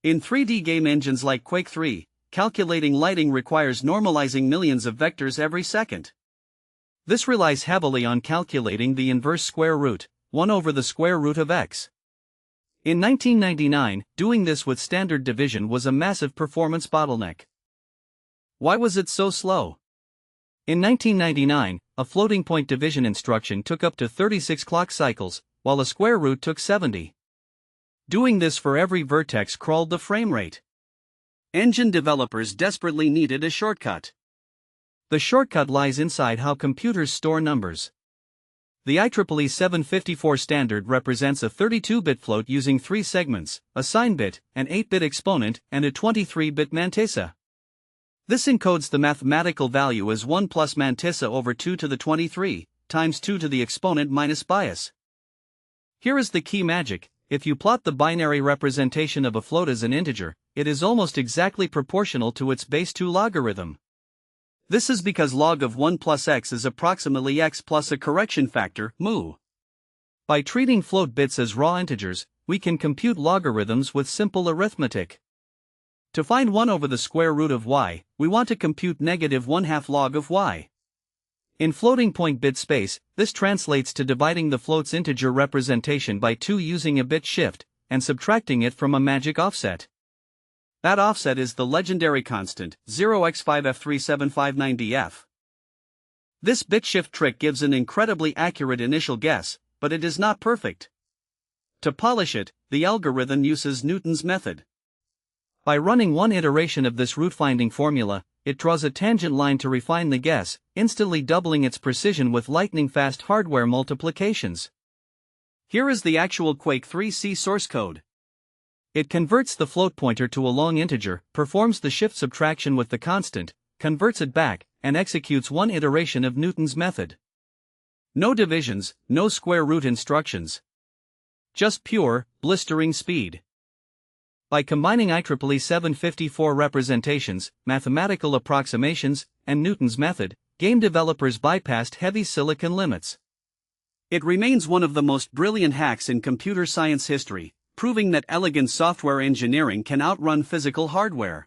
In 3D game engines like Quake 3, calculating lighting requires normalizing millions of vectors every second. This relies heavily on calculating the inverse square root, 1 over the square root of x. In 1999, doing this with standard division was a massive performance bottleneck. Why was it so slow? In 1999, a floating point division instruction took up to 36 clock cycles, while a square root took 70. Doing this for every vertex crawled the frame rate. Engine developers desperately needed a shortcut. The shortcut lies inside how computers store numbers. The IEEE 754 standard represents a 32-bit float using 3 segments, a sign bit, an 8-bit exponent, and a 23-bit mantissa. This encodes the mathematical value as 1 plus mantissa over 2 to the 23, times 2 to the exponent minus bias. Here is the key magic: if you plot the binary representation of a float as an integer, it is almost exactly proportional to its base 2 logarithm. This is because log of 1 plus x is approximately x plus a correction factor, mu. By treating float bits as raw integers, we can compute logarithms with simple arithmetic. To find 1 over the square root of y, we want to compute negative 1/2 log of y. In floating point bit space, this translates to dividing the float's integer representation by 2 using a bit shift, and subtracting it from a magic offset. That offset is the legendary constant, 0x5f3759df. This bit shift trick gives an incredibly accurate initial guess, but it is not perfect. To polish it, the algorithm uses Newton's method. By running one iteration of this root-finding formula, it draws a tangent line to refine the guess, instantly doubling its precision with lightning-fast hardware multiplications. Here is the actual Quake 3C source code. It converts the float pointer to a long integer, performs the shift subtraction with the constant, converts it back, and executes one iteration of Newton's method. No divisions, no square root instructions. Just pure, blistering speed. By combining IEEE 754 representations, mathematical approximations, and Newton's method, game developers bypassed heavy silicon limits. It remains one of the most brilliant hacks in computer science history, proving that elegant software engineering can outrun physical hardware.